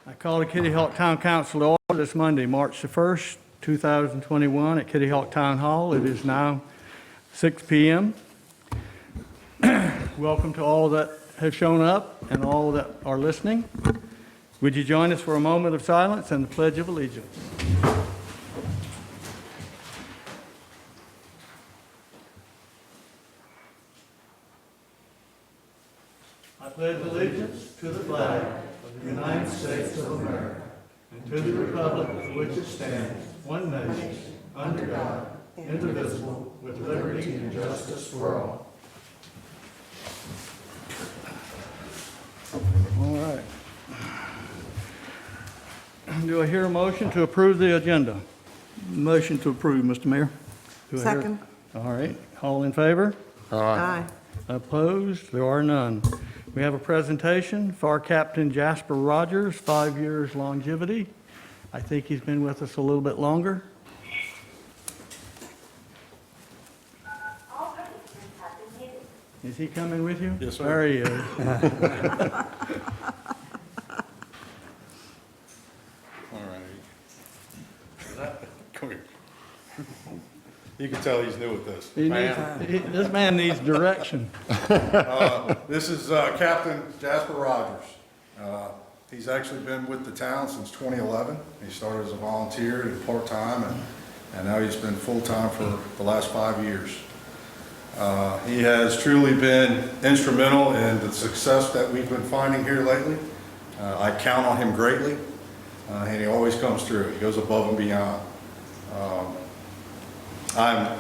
I call the Kitty Hawk Town Council to order this Monday, March the 1st, 2021 at Kitty Hawk Town Hall. It is now 6 p.m. Welcome to all that have shown up and all that are listening. Would you join us for a moment of silence and the Pledge of Allegiance? I pledge allegiance to the flag of the United States of America and to the republic for which it stands, one nation, under God, indivisible, with liberty and justice for all. All right. Do I hear a motion to approve the agenda? Motion to approve, Mr. Mayor. Do I hear- Second. All right. All in favor? Aye. Opposed? There are none. We have a presentation for Captain Jasper Rogers, 5 years longevity. I think he's been with us a little bit longer. All participants have been muted. Is he coming with you? Yes, sir. There he is. All right. Come here. You can tell he's new at this. This man needs direction. This is Captain Jasper Rogers. He's actually been with the town since 2011. He started as a volunteer and part-time, and now he's been full-time for the last 5 years. He has truly been instrumental in the success that we've been finding here lately. I count on him greatly, and he always comes through. He goes above and beyond. I'm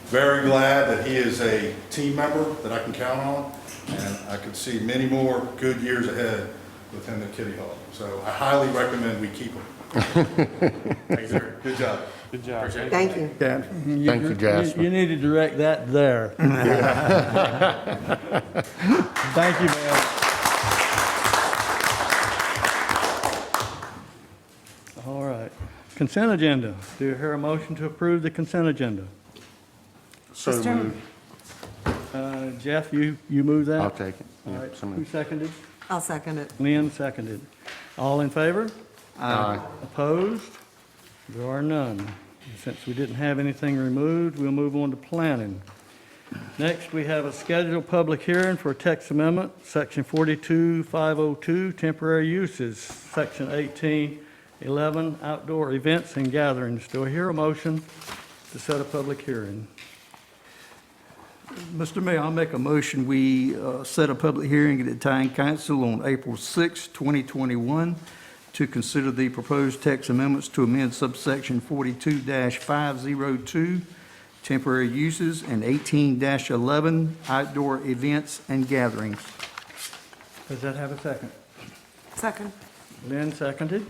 very glad that he is a team member that I can count on, and I could see many more good years ahead with him at Kitty Hawk. So I highly recommend we keep him. Thank you, sir. Good job. Good job. Thank you. Thank you, Jasper. You need to direct that there. Thank you, man. All right. Consent agenda. Do you hear a motion to approve the consent agenda? So Mr. moved. Jeff, you move that? I'll take it. All Yeah, right. so Who moved. seconded? I'll second it. Lynn seconded. All in favor? Aye. Opposed? There are none. Since we didn't have anything removed, we'll move on to planning. Next, we have a scheduled public hearing for text amendment, Section 42502, temporary uses, Section 1811, outdoor events and gatherings. Do I hear a motion to set a public hearing? Mr. Mayor, I'll make a motion. We set a public hearing at the Town Council on April 6, 2021 to consider the proposed text amendments to amend subsection 42-502, temporary uses, and 18-11, outdoor events and gatherings. Does that have a second? Second. Lynn seconded.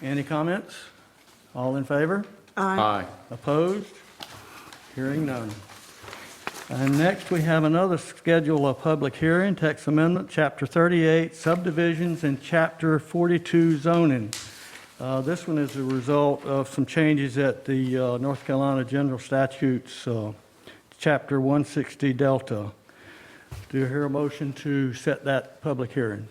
Any comments? All in favor? Aye. Opposed? Hearing none. And next, we have another schedule of public hearing, text amendment, Chapter 38, subdivisions, and Chapter 42, zoning. This one is a result of some changes at the North Carolina General Statutes, Chapter 160 Delta. Do you hear a motion to set that public hearing?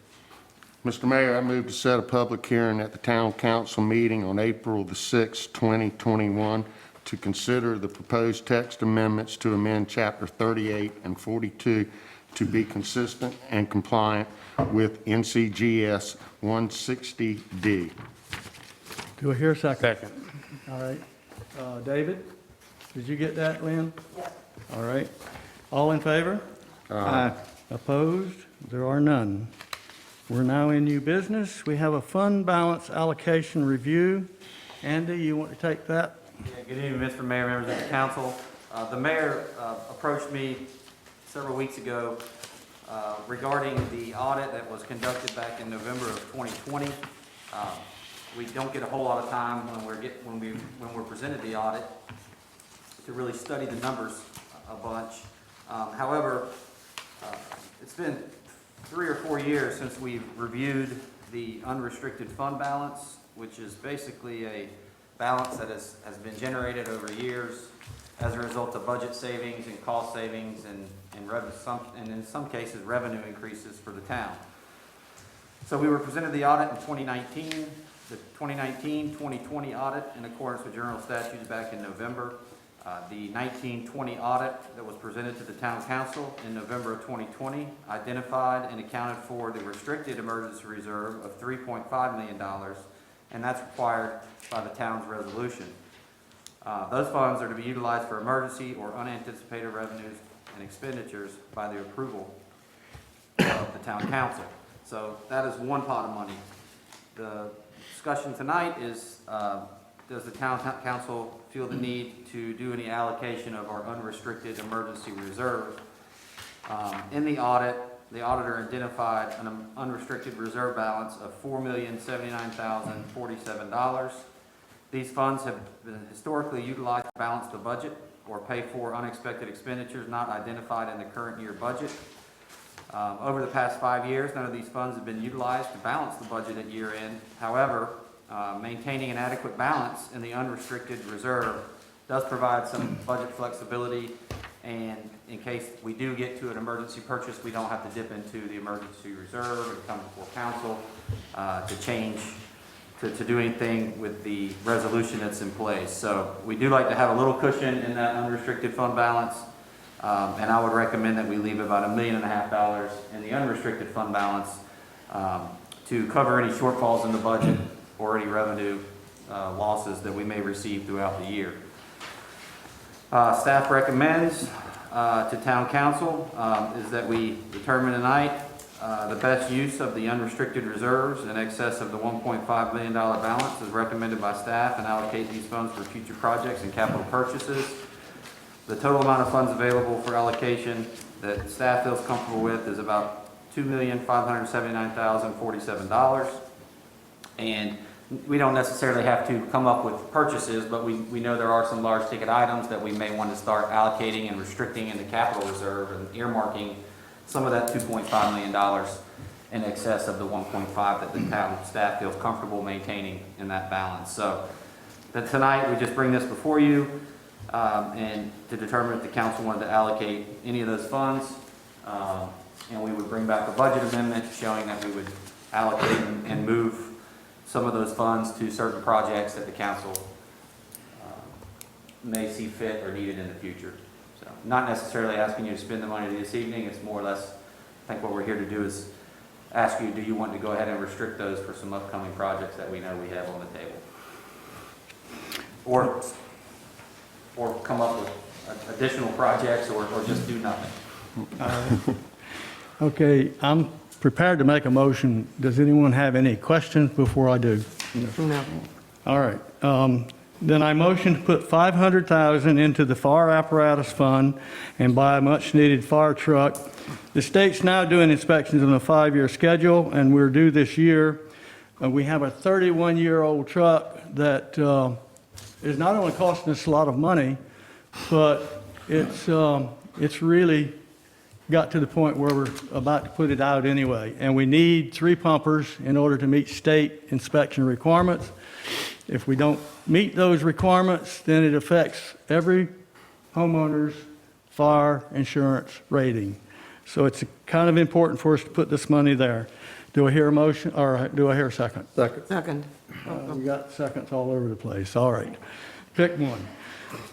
Mr. Mayor, I move to set a public hearing at the Town Council meeting on April the 6th, 2021 to consider the proposed text amendments to amend Chapter 38 and 42 to be consistent and compliant with NCGS 160D. Do I hear a second? Second. All right. David, did you get that, Lynn? Yes. All right. All in favor? Aye. Opposed? There are none. We're now in new business. We have a fund balance allocation review. Andy, you want to take that? Yeah, good evening, Mr. Mayor, members of the council. The mayor approached me several weeks ago regarding the audit that was conducted back in November of 2020. We don't get a whole lot of time when we're presented the audit to really study the numbers a bunch. However, it's been 3 or 4 years since we've reviewed the unrestricted fund balance, which is basically a balance that has been generated over years as a result of budget savings and cost savings and in some cases revenue increases for the town. So we were presented the audit in 2019, the 2019-2020 audit in accordance with general statutes back in November. The 1920 audit that was presented to the town council in November of 2020 identified and accounted for the restricted emergency reserve of $3.5 million, and that's required by the town's resolution. Those funds are to be utilized for emergency or unanticipated revenues and expenditures by the approval of the town council. So that is one pot of money. The discussion tonight is, does the town council feel the need to do any allocation of our unrestricted emergency reserve? In the audit, the auditor identified an unrestricted reserve balance of $4,079,047. These funds have been historically utilized to balance the budget or pay for unexpected expenditures not identified in the current year budget. Over the past 5 years, none of these funds have been utilized to balance the budget at year end. However, maintaining an adequate balance in the unrestricted reserve does provide some budget flexibility, and in case we do get to an emergency purchase, we don't have to dip into the emergency reserve and come before council to do anything with the resolution that's in place. So we do like to have a little cushion in that unrestricted fund balance, and I would recommend that we leave about $1.5 million in the unrestricted fund balance to cover any shortfalls in the budget or any revenue losses that we may receive throughout the year. Staff recommends to town council is that we determine tonight the best use of the unrestricted reserves in excess of the $1.5 million balance as recommended by staff, and allocate these funds for future projects and capital purchases. The total amount of funds available for allocation that staff feels comfortable with is about $2,579,047. And we don't necessarily have to come up with purchases, but we know there are some large ticket items that we may want to start allocating and restricting in the capital reserve and earmarking some of that $2.5 million in excess of the 1.5 that the town staff feels comfortable maintaining in that balance. So that tonight we just bring this before you and to determine if the council wanted to allocate any of those funds, and we would bring back a budget amendment showing that we would allocate and move some of those funds to certain projects that the council may see fit or needed in the future. So not necessarily asking you to spend the money this evening. It's more or less, I think what we're here to do is ask you, do you want to go ahead and restrict those for some upcoming projects that we know we have on the table? Or come up with additional projects, or just do nothing? Okay, I'm prepared to make a motion. Does anyone have any questions before I do? No. All right. Then I motion to put $500,000 into the fire apparatus fund and buy a much-needed fire truck. The state's now doing inspections on a 5-year schedule, and we're due this year. We have a 31-year-old truck that is not only costing us a lot of money, but it's really got to the point where we're about to put it out anyway. And we need 3 pumpers in order to meet state inspection requirements. If we don't meet those requirements, then it affects every homeowner's fire insurance rating. So it's kind of important for us to put this money there. Do I hear a motion, or do I hear a second? Second. We got seconds all over the place. All right. Pick one.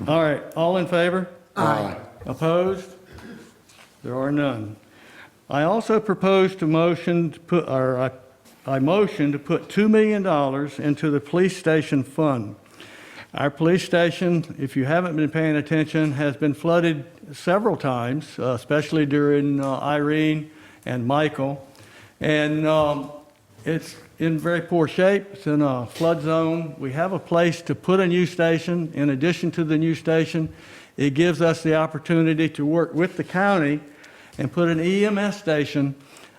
All right. All in favor? Aye. Opposed? There are none. I also propose to motion to put, or I motion to put $2 million into the police station fund. Our police station, if you haven't been paying attention, has been flooded several times, especially during Irene and Michael. And it's in very poor shape. It's in a flood zone. We have a place to put a new station. In addition to the new station, it gives us the opportunity to work with the county and put an EMS station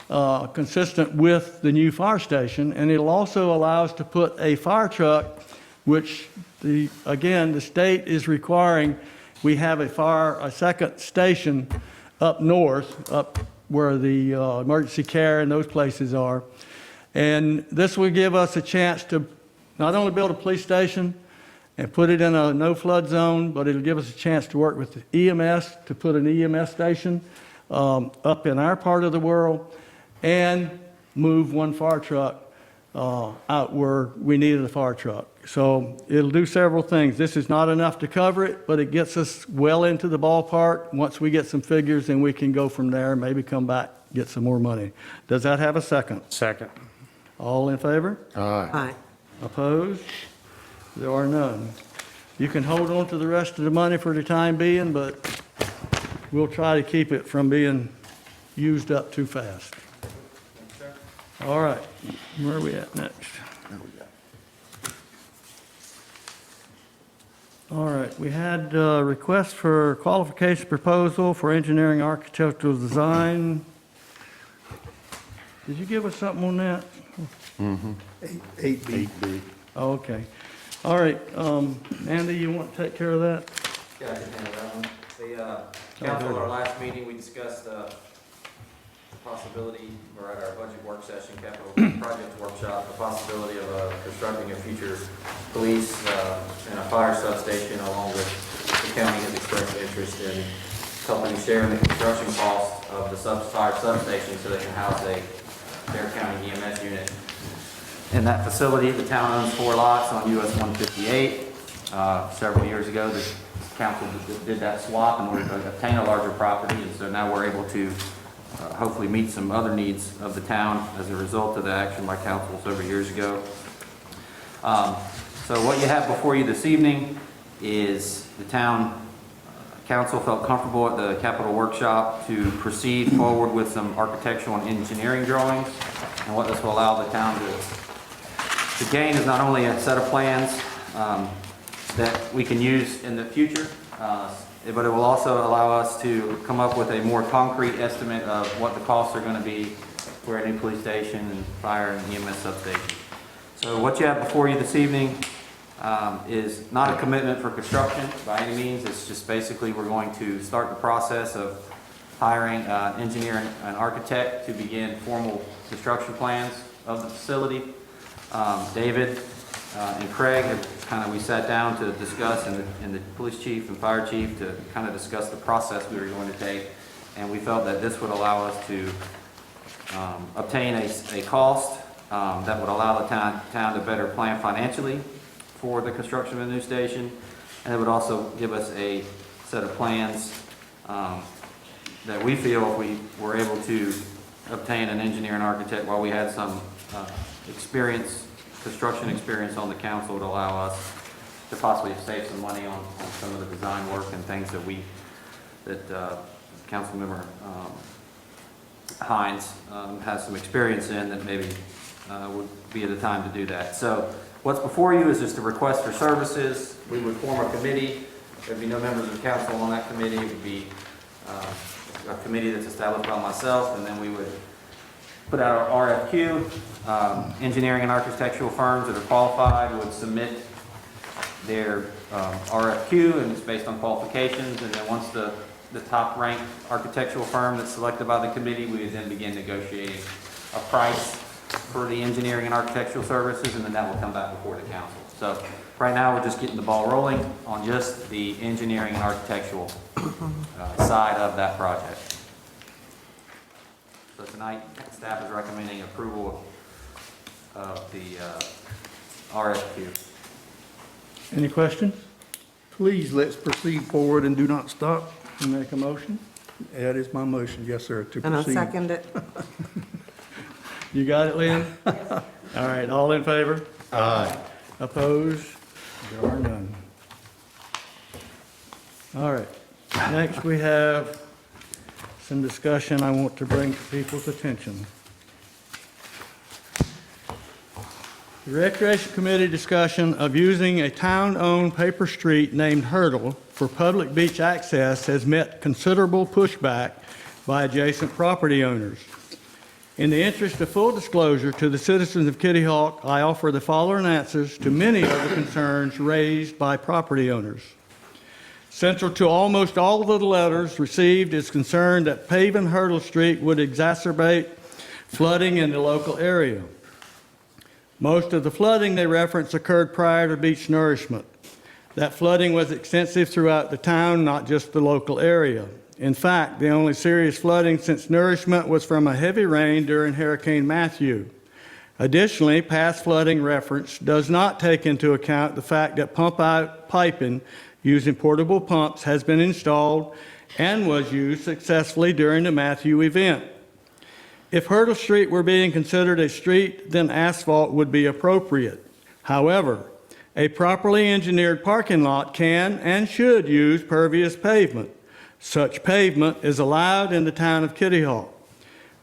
consistent with the new fire station. And it'll also allow us to put a fire truck, which again, the state is requiring we have a second station up north, up where the emergency care and those places are. And this will give us a chance to not only build a police station and put it in a no flood zone, but it'll give us a chance to work with the EMS to put an EMS station up in our part of the world. And move one fire truck out where we needed a fire truck. So it'll do several things. This is not enough to cover it, but it gets us well into the ballpark. Once we get some figures, then we can go from there, maybe come back, get some more money. Does that have a second? Second. All in favor? Aye. Aye. Opposed? There are none. You can hold on to the rest of the money for the time being, but we'll try to keep it from being used up too fast. All right, where are we at next? All right, we had a request for qualification proposal for engineering architectural design. Did you give us something on that? 8B. Oh, okay. All right, Andy, you want to take care of that? Yeah, I can handle that one. The council, at our last meeting, we discussed possibility, or at our budget work session, capital project workshop, the possibility of constructing a future police and a fire substation, along with the county has expressed interest in companies sharing the construction cost of the fire substation so they can house a Bear County EMS unit. In that facility, the town owns 4 lots on US 158. Several years ago, the council did that swap in order to obtain a larger property, and so now we're able to hopefully meet some other needs of the town as a result of the action by council several years ago. So what you have before you this evening is the town council felt comfortable at the capital workshop to proceed forward with some architectural and engineering drawings. And what this will allow the town to gain is not only a set of plans that we can use in the future, but it will also allow us to come up with a more concrete estimate of what the costs are going to be for a new police station and fire and EMS substation. So what you have before you this evening is not a commitment for construction by any means. It's just basically we're going to start the process of hiring an engineer and an architect to begin formal construction plans of the facility. David and Craig we sat down to discuss, and the police chief and fire chief to kind of discuss the process we were going to take, and we felt that this would allow us to obtain a cost that would allow the town to better plan financially for the construction of a new station, and it would also give us a set of plans that we feel if we were able to obtain an engineer and architect while we had some construction experience on the council, would allow us to possibly save some money on some of the design work and things that Councilmember Hines has some experience in, that maybe would be the time to do that. So what's before you is just a request for services. We would form a committee. There'd be no members of council on that committee. It would be a committee that's established by myself, and then we would put out our RFQ. Engineering and architectural firms that are qualified would submit their RFQ, and it's based on qualifications, and then once the top ranked architectural firm that's selected by the committee, we would then begin negotiating a price for the engineering and architectural services, and then that will come back before the council. So right now we're just getting the ball rolling on just the engineering and architectural side of that project. So tonight, staff is recommending approval of the RFQ. Any questions? Please, let's proceed forward and do not stop. You make a motion? That is my motion, yes, sir, to And I'll proceed. second it. You got it, Lynn? All right, all in favor? Aye. Opposed? There are none. All right, next we have some discussion I want to bring to people's attention. The Recreation Committee discussion of using a town-owned paper street named Hurdle for public beach access has met considerable pushback by adjacent property owners. In the interest of full disclosure to the citizens of Kitty Hawk, I offer the following answers to many of the concerns raised by property owners. Central to almost all of the letters received is concern that paving Hurdle Street would exacerbate flooding in the local area. Most of the flooding they reference occurred prior to beach nourishment. That flooding was extensive throughout the town, not just the local area. In fact, the only serious flooding since Nourishment was from a heavy rain during Hurricane Matthew. Additionally, past flooding reference does not take into account the fact that pump-out piping using portable pumps has been installed and was used successfully during the Matthew event. If Hurdle Street were being considered a street, then asphalt would be appropriate. However, a properly engineered parking lot can and should use pervious pavement. Such pavement is allowed in the town of Kitty Hawk.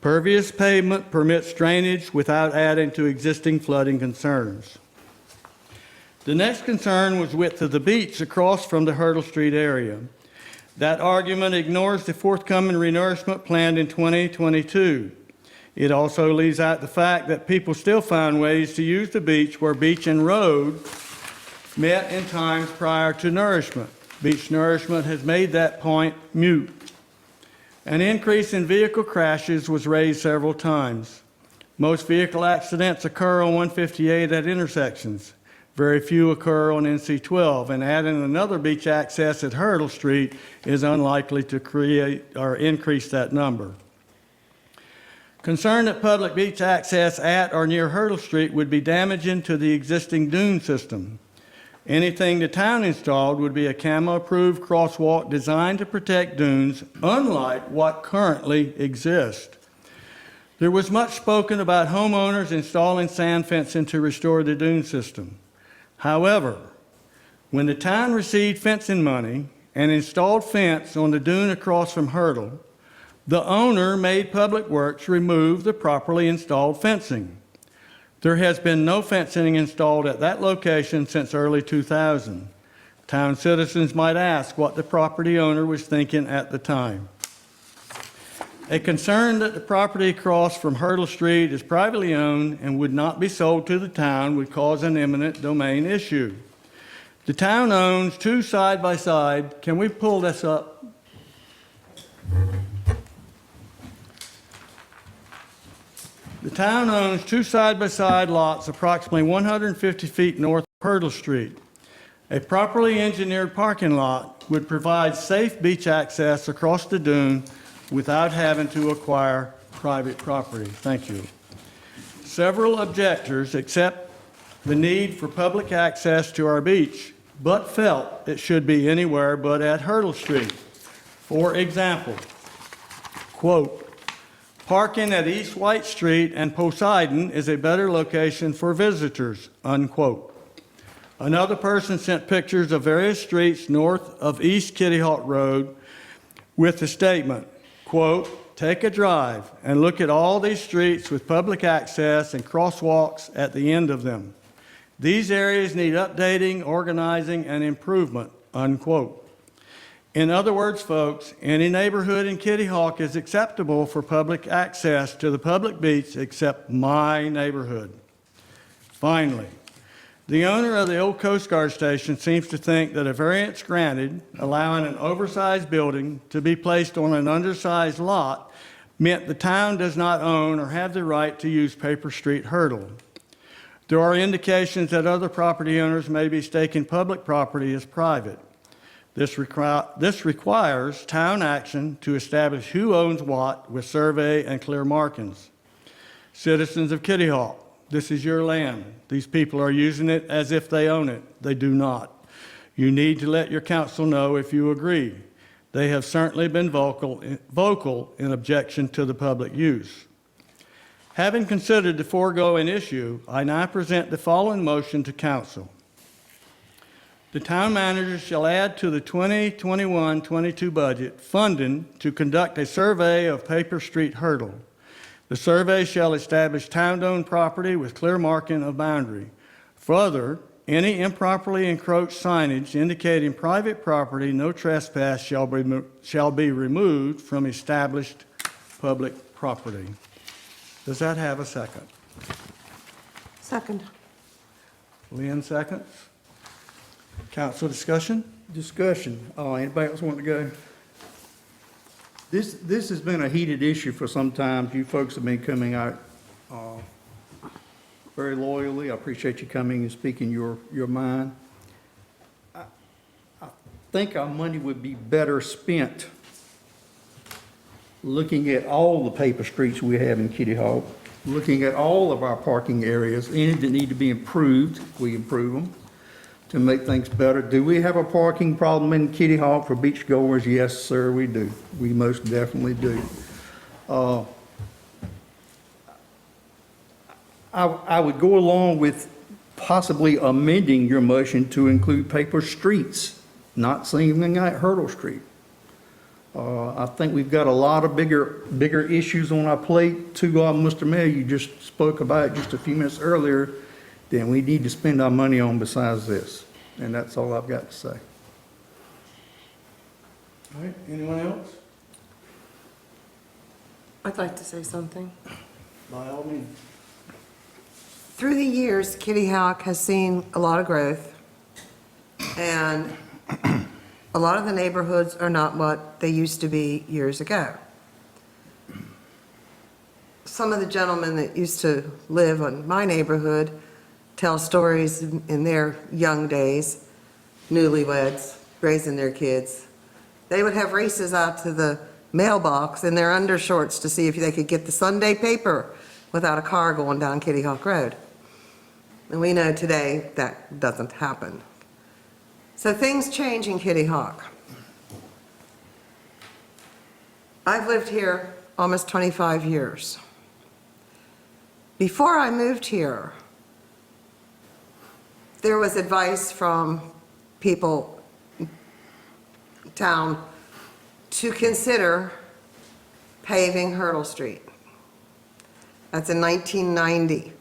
Pervious pavement permits drainage without adding to existing flooding concerns. The next concern was width of the beach across from the Hurdle Street area. That argument ignores the forthcoming renourishment planned in 2022. It also leaves out the fact that people still find ways to use the beach where beach and road met in times prior to nourishment. Beach nourishment has made that point moot. An increase in vehicle crashes was raised several times. Most vehicle accidents occur on 158 at intersections. Very few occur on NC 12, and adding another beach access at Hurdle Street is unlikely to create or increase that number. Concern that public beach access at or near Hurdle Street would be damaging to the existing dune system. Anything the town installed would be a CAMA-approved crosswalk designed to protect dunes, unlike what currently exists. There was much spoken about homeowners installing sand fencing to restore the dune system. However, when the town received fencing money and installed fence on the dune across from Hurdle, the owner made Public Works remove the properly installed fencing. There has been no fencing installed at that location since early 2000. Town citizens might ask what the property owner was thinking at the time. A concern that the property across from Hurdle Street is privately owned and would not be sold to the town would cause an eminent domain issue. The town owns two side-by-side. Can we pull this up? The town owns two side-by-side lots approximately 150 feet north of Hurdle Street. A properly engineered parking lot would provide safe beach access across the dune without having to acquire private property. Thank you. Several objectors accept the need for public access to our beach, but felt it should be anywhere but at Hurdle Street. For example, quote, parking at East White Street and Poseidon is a better location for visitors, unquote. Another person sent pictures of various streets north of East Kitty Hawk Road with the statement, quote, take a drive and look at all these streets with public access and crosswalks at the end of them. These areas need updating, organizing, and improvement, unquote. In other words, folks, any neighborhood in Kitty Hawk is acceptable for public access to the public beach except my neighborhood. Finally, the owner of the old Coast Guard station seems to think that a variance granted allowing an oversized building to be placed on an undersized lot meant the town does not own or have the right to use Paper Street Hurdle. There are indications that other property owners may be staking public property as private. This requires town action to establish who owns what with survey and clear markings. Citizens of Kitty Hawk, this is your land. These people are using it as if they own it. They do not. You need to let your council know if you agree. They have certainly been vocal in objection to the public use. Having considered the foregoing issue, I now present the following motion to council. The town manager shall add to the 2021-22 budget funding to conduct a survey of Paper Street Hurdle. The survey shall establish town-owned property with clear marking of boundary. Further, any improperly encroached signage indicating private property, no trespass, shall be removed from established public property. Does that have a second? Second. Lynn seconds. Council discussion? Discussion. Anybody else want to go? This has been a heated issue for some time. You folks have been coming out very loyally. I appreciate you coming and speaking your mind. I think our money would be better spent looking at all the paper streets we have in Kitty Hawk, looking at all of our parking areas, any that need to be improved, we improve them to make things better. Do we have a parking problem in Kitty Hawk for beachgoers? Yes, sir, we do. We most definitely do. I would go along with possibly amending your motion to include paper streets, not singling out Hurdle Street. I think we've got a lot of bigger issues on our plate. Mr. Mayor, you just spoke about just a few minutes earlier, then we need to spend our money on besides this. And that's all I've got to say. All right, anyone else? I'd like to say something. By all means. Through the years, Kitty Hawk has seen a lot of growth, and a lot of the neighborhoods are not what they used to be years ago. Some of the gentlemen that used to live in my neighborhood tell stories in their young days, newlyweds, raising their kids. They would have races out to the mailbox in their undershorts to see if they could get the Sunday paper without a car going down Kitty Hawk Road. And we know today that doesn't happen. So things change in Kitty Hawk. I've lived here almost 25 years. Before I moved here, there was advice from people in town to consider paving Hurdle Street. That's in 1990.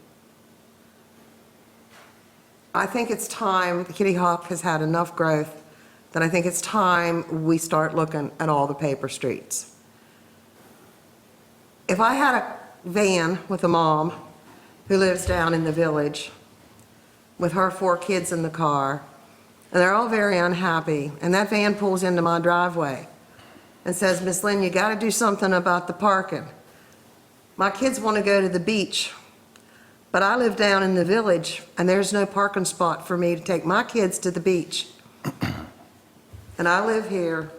I think it's time, Kitty Hawk has had enough growth that I think it's time we start looking at all the paper streets. If I had a van with a mom who lives down in the village with her 4 kids in the car, and they're all very unhappy, and that van pulls into my driveway and says, "Miss Lynn, you got to do something about the parking. My kids want to go to the beach, but I live down in the village, and there's no parking spot for me to take my kids to the beach. And I live here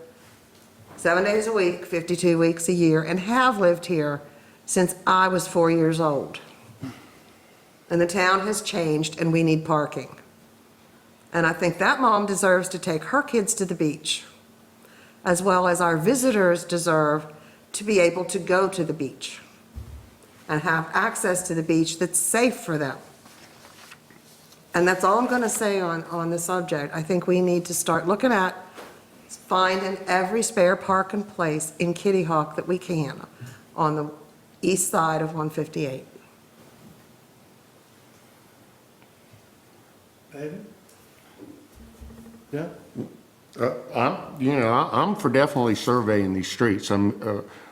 7 days a week, 52 weeks a year, and have lived here since I was 4 years old. And the town has changed, and we need parking. And I think that mom deserves to take her kids to the beach, as well as our visitors deserve to be able to go to the beach and have access to the beach that's safe for them. And that's all I'm going to say on the subject. I think we need to start looking at finding every spare parking place in Kitty Hawk that we can on the east side of 158. David? Yeah? I'm for definitely surveying these streets.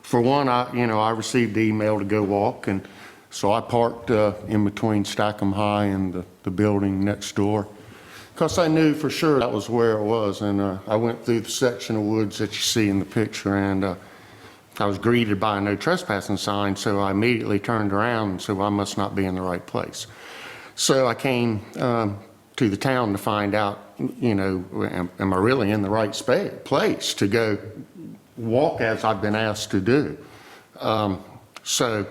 For one, I received the email to go walk, and so I parked in between Stackham High and the building next door, because I knew for sure that was where it was. And I went through the section of woods that you see in the picture, and I was greeted by a no trespassing sign, so I immediately turned around and said, well, I must not be in the right place. So I came to the town to find out, am I really in the right place to go walk as I've been asked to do? So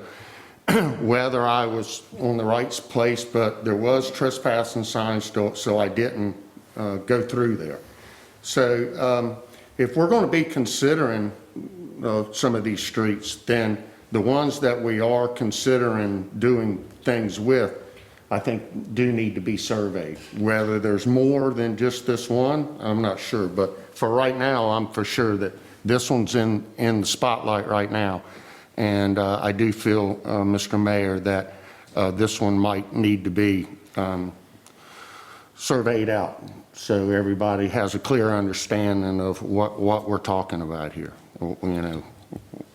whether I was on the right place, but there was trespassing signs still, so I didn't go through there. So if we're going to be considering some of these streets, then the ones that we are considering doing things with, I think do need to be surveyed. Whether there's more than just this one, I'm not sure. But for right now, I'm for sure that this one's in the spotlight right now. And I do feel, Mr. Mayor, that this one might need to be surveyed out so everybody has a clear understanding of what we're talking about here,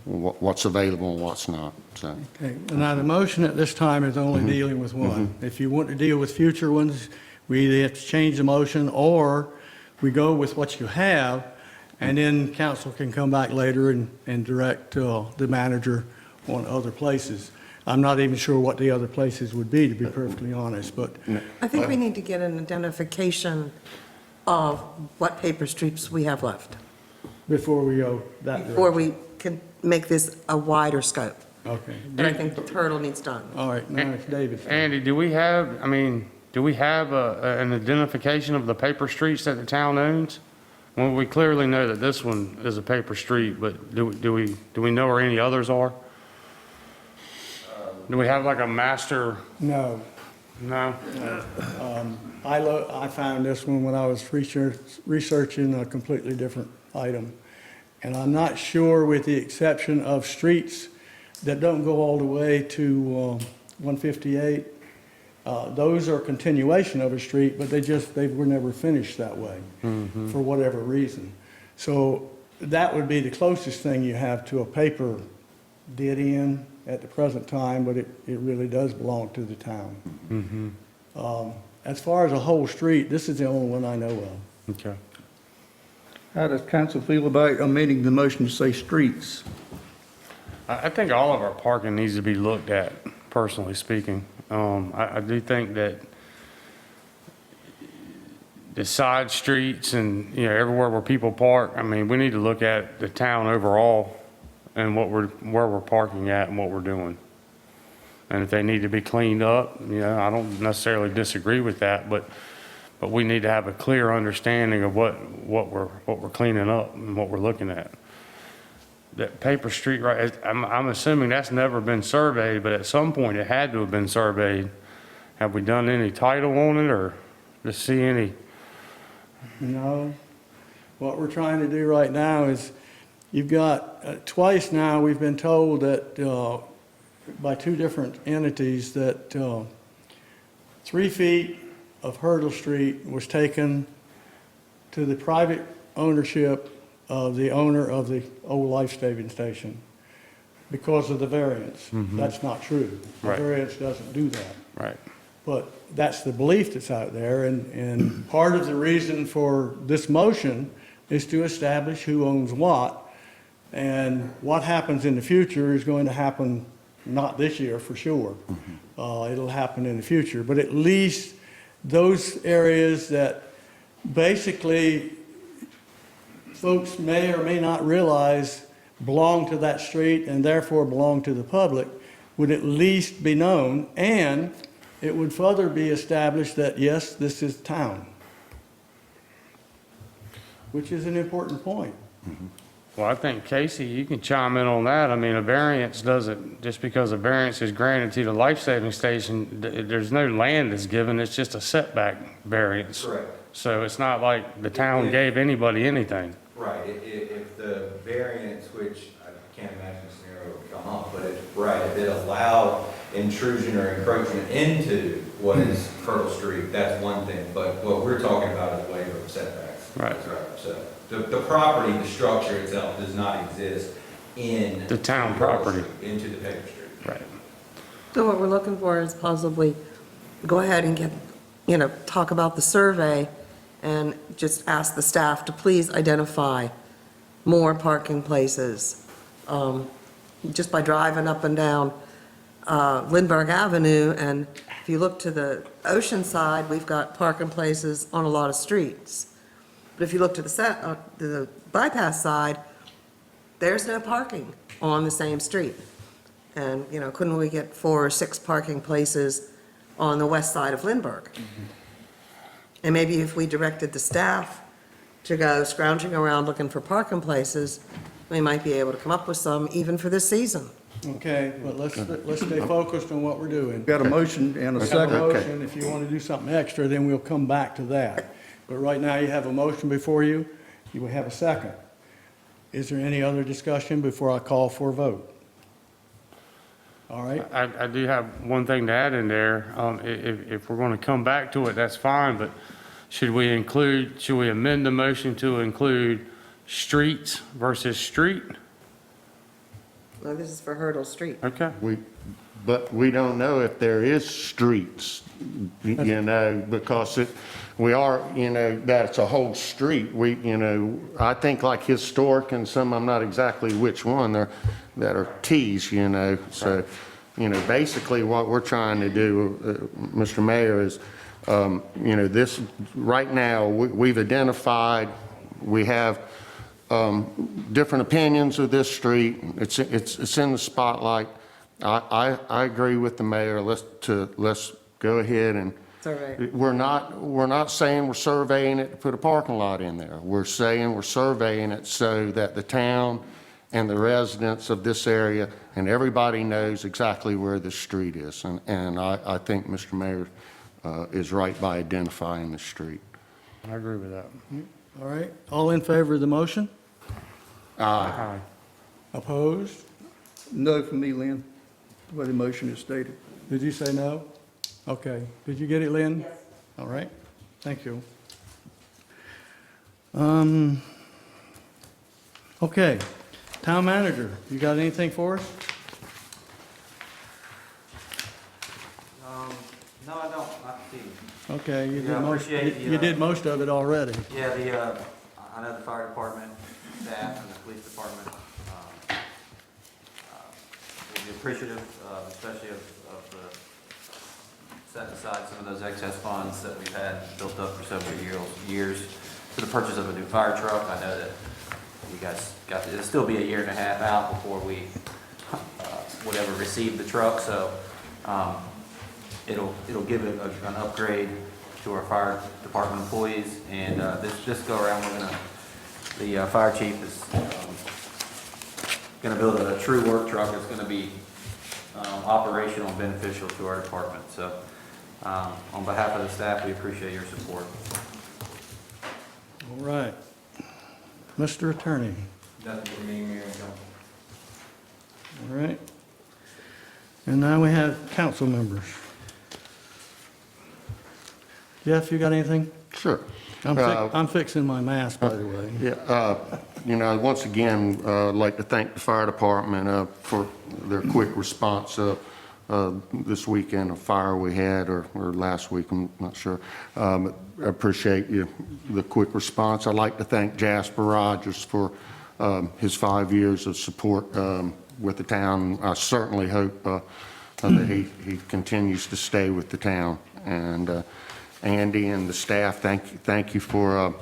what's available and what's not. So. Okay, now the motion at this time is only dealing with one. If you want to deal with future ones, we either have to change the motion, or we go with what you have, and then council can come back later and direct the manager on other places. I'm not even sure what the other places would be, to be perfectly honest, but I think we need to get an identification of what paper streets we have left before we go that before direction. can make this a wider scope. Okay. And I think Turtle needs done. All right, now it's David's. turn. Andy, do we have an identification of the paper streets that the town owns? Well, we clearly know that this one is a paper street, but do we know where any others are? Do we have like a master? No. No? I found this one when I was researching a completely different item. And I'm not sure, with the exception of streets that don't go all the way to 158, those are continuation of a street, but they were never finished that way for whatever reason. So that would be the closest thing you have to a paper dead end at the present time, but it really does belong to the town. As far as a whole street, this is the only one I know of. Okay. How does council feel about amending the motion to say streets? I think all of our parking needs to be looked at, personally speaking. I do think that the side streets and, everywhere where people park, we need to look at the town overall and where we're parking at and what we're doing. And if they need to be cleaned up, I don't necessarily disagree with that, but we need to have a clear understanding of what we're cleaning up and what we're looking at. That paper street, right, I'm assuming that's never been surveyed, but at some point it had to have been surveyed. Have we done any title on it or to see any? No. What we're trying to do right now is, you've got, twice now, we've been told that, by two different entities, that 3 feet of Hurdle Street was taken to the private ownership of the owner of the old life-saving station because of the variance. That's not true. The Right. variance doesn't do that. Right. But that's the belief that's out there, and part of the reason for this motion is to establish who owns what, and what happens in the future is going to happen, not this year for sure. It'll happen in the future, but at least those areas that basically folks may or may not realize belong to that street and therefore belong to the public would at least be known, and it would further be established that, yes, this is town, which is an important point. Well, I think, Casey, you can chime in on that. A variance doesn't, just because a variance is granted to the life-saving station, there's no land that's given, it's just a setback variance. Correct. So it's not like the town gave anybody anything. Right, if the variance, which I can't imagine a scenario would come up, but if it allowed intrusion or encroachment into what is Hurdle Street, that's one thing, but what we're talking about is waiver of setbacks. Right. That's right, so the property, the structure itself does not exist in. The town Hurdle property. Street, into the paper street. Right. So what we're looking for is possibly go ahead and get, talk about the survey and just ask the staff to please identify more parking places. Just by driving up and down Lindbergh Avenue, and if you look to the ocean side, we've got parking places on a lot of streets. But if you look to the bypass side, there's no parking on the same street. And, couldn't we get 4 or 6 parking places on the west side of Lindbergh? And maybe if we directed the staff to go scrounging around looking for parking places, we might be able to come up with some even for this season. Okay, but let's stay focused on what we're doing. Got a motion and a Have a second. motion. If you want to do something extra, then we'll come back to that. But right now, you have a motion before you. You will have a second. Is there any other discussion before I call for a vote? All right? I do have one thing to add in there. If we're going to come back to it, that's fine, but should we amend the motion to include streets versus street? No, this is for Hurdle Street. Okay. But we don't know if there is streets, because that's a whole street. I think like historic and some, I'm not exactly which one, that are Ts, so, basically what we're trying to do, Mr. Mayor, is, this, right now, we've identified, we have different opinions of this street. It's in the spotlight. I agree with the mayor. Let's go ahead and, Survey. we're not saying we're surveying it to put a parking lot in there. We're saying we're surveying it so that the town and the residents of this area and everybody knows exactly where the street is. And I think Mr. Mayor is right by identifying the street. I agree with that. All right, all in favor of the motion? Aye. Opposed? No for me, Lynn, the way the motion is stated. Did you say no? Okay, did you get it, Lynn? Yes. All right, thank you. Okay, town manager, you got anything for us? No, I don't, not this evening. Okay, you Yeah, did I most, appreciate the, you did most of it already. Yeah, I know the fire department, staff, and the police department, will be appreciative, especially of the setting aside some of those excess funds that we've had built up for several years for the purchase of a new fire truck. I know that you guys it'll still be a year and a half out before we would ever receive the truck, so it'll give it an upgrade to our fire department employees, and this go around, the fire chief is gonna build a true work truck that's gonna be operational and beneficial to our department. So on behalf of the staff, we appreciate your support. All right. Mr. Attorney, Nothing for me, Mayor and Council. all right. And now we have council members. Jeff, you got anything? Sure. I'm fixing my mask, by the way. Yeah, once again, I'd like to thank the fire department for their quick response this weekend, a fire we had, or last week, I'm not sure. I appreciate the quick response. I'd like to thank Jasper Rogers for his 5 years of support with the town. I certainly hope that he continues to stay with the town. And Andy and the staff, thank you for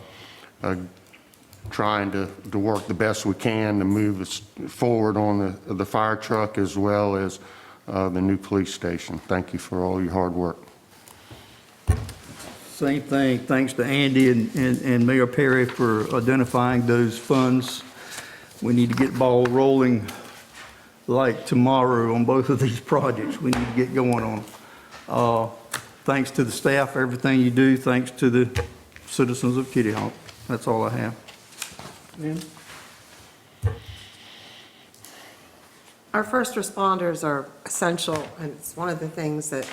trying to work the best we can to move us forward on the fire truck as well as the new police station. Thank you for all your hard work. Same thing, thanks to Andy and Mayor Perry for identifying those funds. We need to get the ball rolling like tomorrow on both of these projects. We need to get going on them. Thanks to the staff, everything you do. Thanks to the citizens of Kitty Hawk. That's all I have. Lynn? Our first responders are essential, and it's one of the things that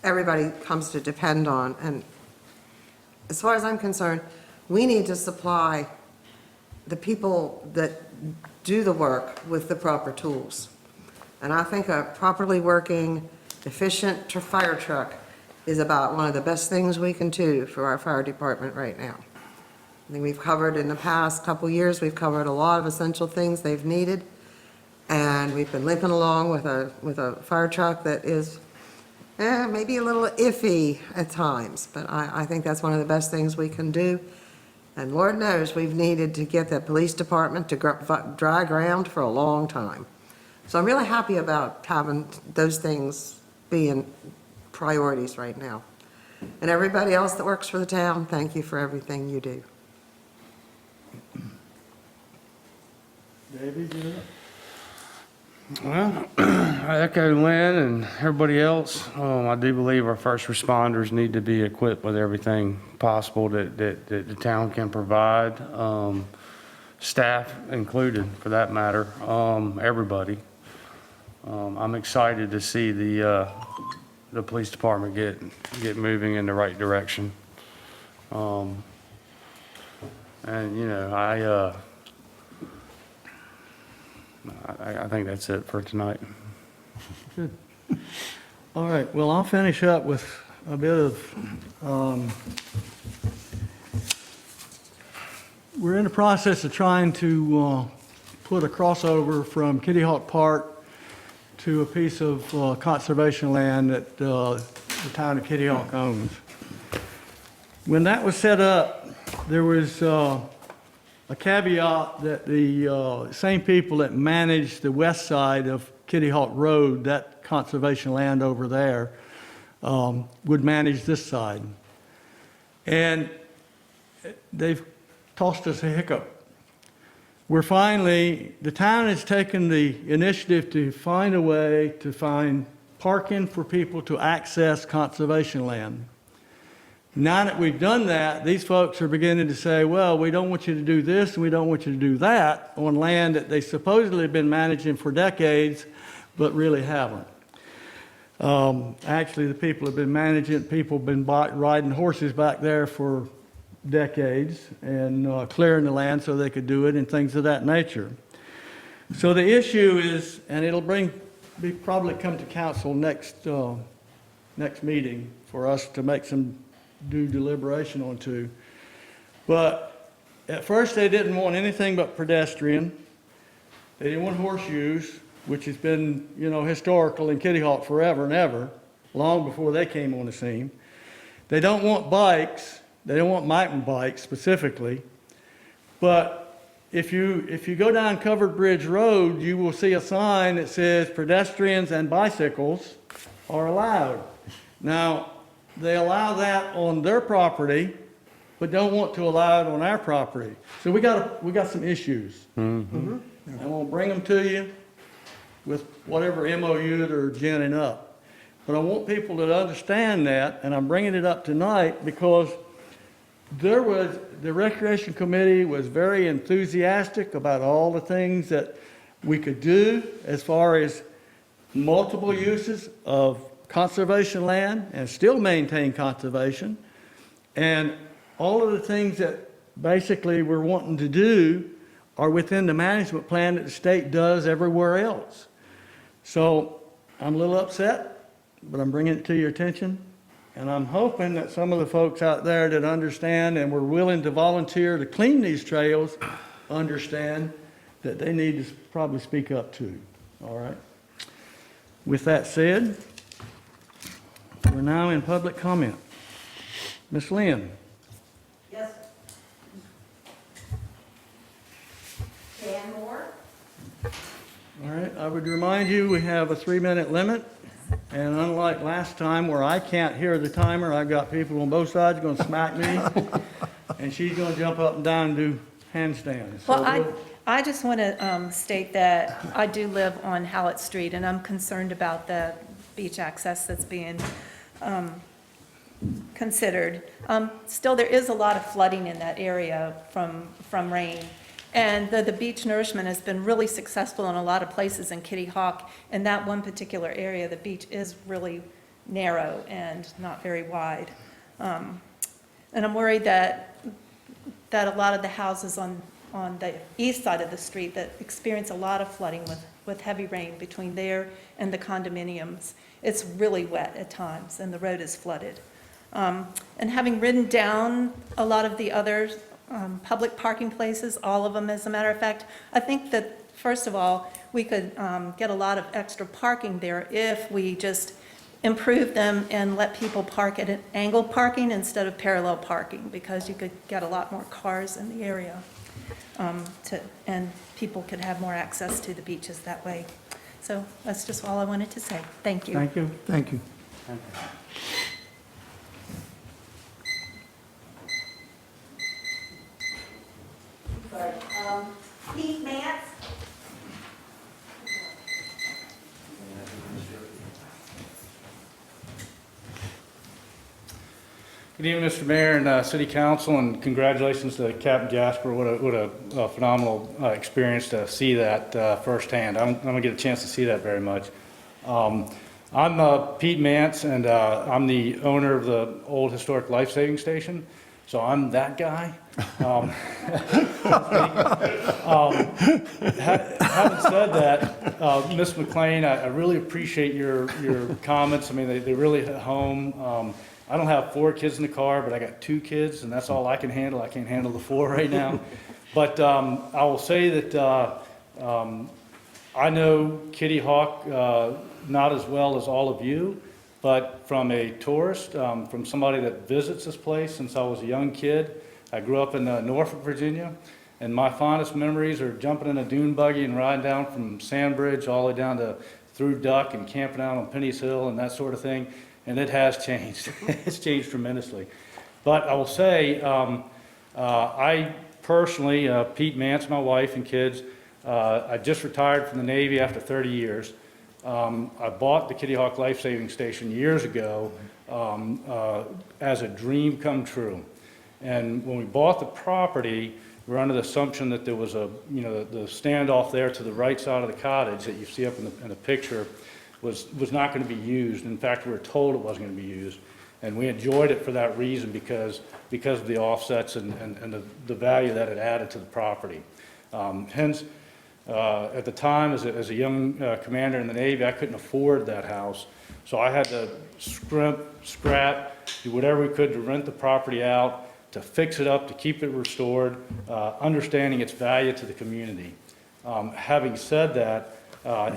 everybody comes to depend on. And as far as I'm concerned, we need to supply the people that do the work with the proper tools. And I think a properly working, efficient fire truck is about one of the best things we can do for our fire department right now. I think we've covered in the past couple years, we've covered a lot of essential things they've needed. And we've been limping along with a fire truck that is maybe a little iffy at times, but I think that's one of the best things we can do. And Lord knows we've needed to get the police department to dry ground for a long time. So I'm really happy about having those things being priorities right now. And everybody else that works for the town, thank you for everything you do. David, you know? Well, I echo Lynn and everybody else. I do believe our first responders need to be equipped with everything possible that the town can provide, staff included, for that matter, everybody. I'm excited to see the police department get moving in the right direction. And, you know, I think that's it for tonight. Good. All right, well, I'll finish up with a bit of, we're in the process of trying to put a crossover from Kitty Hawk Park to a piece of conservation land that the town of Kitty Hawk owns. When that was set up, there was a caveat that the same people that manage the west side of Kitty Hawk Road, that conservation land over there, would manage this side. And they've tossed us a hiccup. The town has taken the initiative to find a way to find parking for people to access conservation land. Now that we've done that, these folks are beginning to say, well, we don't want you to do this and we don't want you to do that on land that they supposedly have been managing for decades, but really haven't. Actually, the people have been managing, people have been riding horses back there for decades and clearing the land so they could do it and things of that nature. So the issue is, and it'll probably come to council next meeting for us to make some due deliberation onto. But at first they didn't want anything but pedestrian. They didn't want horseshoes, which has been, historical in Kitty Hawk forever and ever, long before they came on the scene. They don't want bikes. They don't want mountain bikes specifically. But if you go down Covered Bridge Road, you will see a sign that says pedestrians and bicycles are allowed. Now, they allow that on their property, but don't want to allow it on our property. So we got some issues. And we'll bring them to you with whatever MOU they're ginning up. But I want people to understand that, and I'm bringing it up tonight because the Recreation Committee was very enthusiastic about all the things that we could do as far as multiple uses of conservation land and still maintain conservation. And all of the things that basically we're wanting to do are within the management plan that the state does everywhere else. So I'm a little upset, but I'm bringing it to your attention. And I'm hoping that some of the folks out there that understand and were willing to volunteer to clean these trails understand that they need to probably speak up too. All right? With that said, we're now in public comment. Ms. Lynn. Yes. Dan Moore? All right, I would remind you, we have a 3-minute limit. And unlike last time where I can't hear the timer, I've got people on both sides going to smack me. And she's going to jump up and down and do handstands. So Well, I just want to state that I do live on Hallett Street, and I'm concerned about the beach access that's being considered. Still, there is a lot of flooding in that area from rain. And the beach nourishment has been really successful in a lot of places in Kitty Hawk. In that one particular area, the beach is really narrow and not very wide. And I'm worried that a lot of the houses on the east side of the street that experience a lot of flooding with heavy rain between there and the condominiums, it's really wet at times and the road is flooded. And having ridden down a lot of the other public parking places, all of them as a matter of fact, I think that first of all, we could get a lot of extra parking there if we just improve them and let people park at an angle parking instead of parallel parking, because you could get a lot more cars in the area and people could have more access to the beaches that way. So that's just all I wanted to say. Thank you. Thank you. Thank you. Keith Mance? Good evening, Mr. Mayor and City Council, and congratulations to Captain Jasper. What a phenomenal experience to see that firsthand. I don't get a chance to see that very much. I'm Pete Mance, and I'm the owner of the old historic life saving station. So I'm that guy. Having said that, Ms. McLean, I really appreciate your comments. I mean, they really hit home. I don't have 4 kids in the car, but I got 2 kids, and that's all I can handle. I can't handle the 4 right now. But I will say that I know Kitty Hawk not as well as all of you, but from a tourist, from somebody that visits this place since I was a young kid. I grew up in Norfolk, Virginia, And my fondest memories are jumping in a dune buggy and riding down from Sandbridge all the way down to through Duck and camping out on Penny's Hill and that sort of thing. And it has changed. It's changed tremendously. But I will say, I personally, Pete Mance, my wife and kids, I just retired from the Navy after 30 years. I bought the Kitty Hawk Life Saving Station years ago as a dream come true. And when we bought the property, we were under the assumption that there was the standoff there to the right side of the cottage that you see up in the picture was not going to be used. In fact, we were told it wasn't going to be used. And we enjoyed it for that reason because of the offsets and the value that it added to the property. Hence, at the time, as a young commander in the Navy, I couldn't afford that house. So I had to scrap, do whatever we could to rent the property out, to fix it up, to keep it restored, understanding its value to the community. Having said that,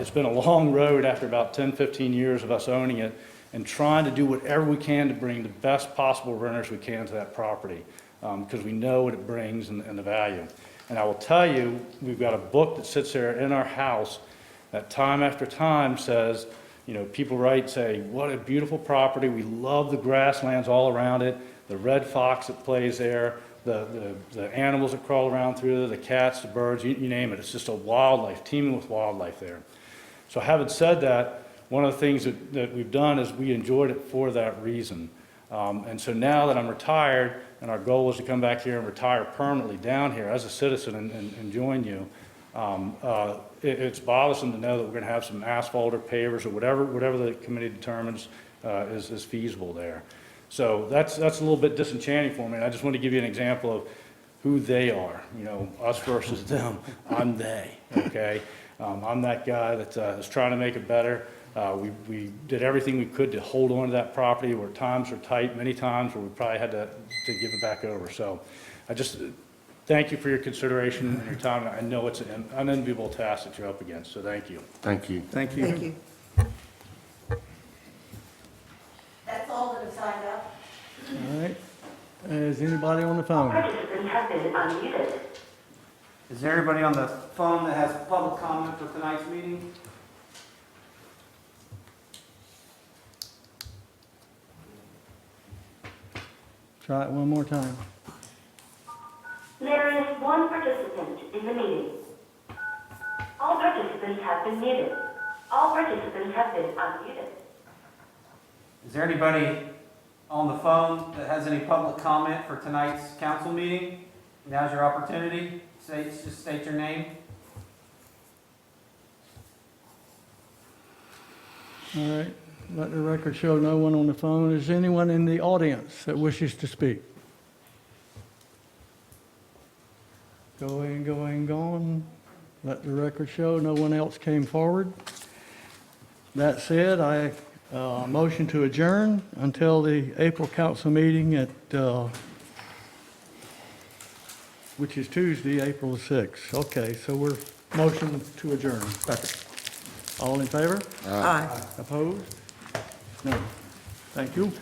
it's been a long road after about 10, 15 years of us owning it and trying to do whatever we can to bring the best possible renters we can to that property because we know what it brings and the value. And I will tell you, we've got a book that sits there in our house that time after time says, people write, say, what a beautiful property. We love the grasslands all around it, the red fox that plays there, the animals that crawl around through there, the cats, the birds, you name it. It's just a wildlife, teeming with wildlife there. So having said that, one of the things that we've done is we enjoyed it for that reason. And so now that I'm retired, and our goal was to come back here and retire permanently down here as a citizen and join you, it's bothersome to know that we're going to have some asphalt or pavers or whatever the committee determines is feasible there. So that's a little bit disenchanting for me. And I just want to give you an example of who they are, us versus them. I'm they, okay? I'm that guy that's trying to make it better. We did everything we could to hold on to that property where times were tight, many times where we probably had to give it back over. So I just thank you for your consideration and your time. I know it's an unenviable task that you're up against, so thank you. Thank you. Thank you. Thank you. That's all that have signed up. All right. Is anybody on the phone? Participants have been unmuted. Is there anybody on the phone that has public comment for tonight's meeting? Try it one more time. There is one participant in the meeting. All participants have been muted. All participants have been unmuted. Is there anybody on the phone that has any public comment for tonight's council meeting? Now's your opportunity. Just state your name. All right. Let the record show no one on the phone. Is anyone in the audience that wishes to speak? Going. Let the record show no one else came forward. That said, I motion to adjourn until the April council meeting at, which is Tuesday, April the 6th. Okay, so we're motion to adjourn. All in favor? Aye. Opposed? No. Thank you.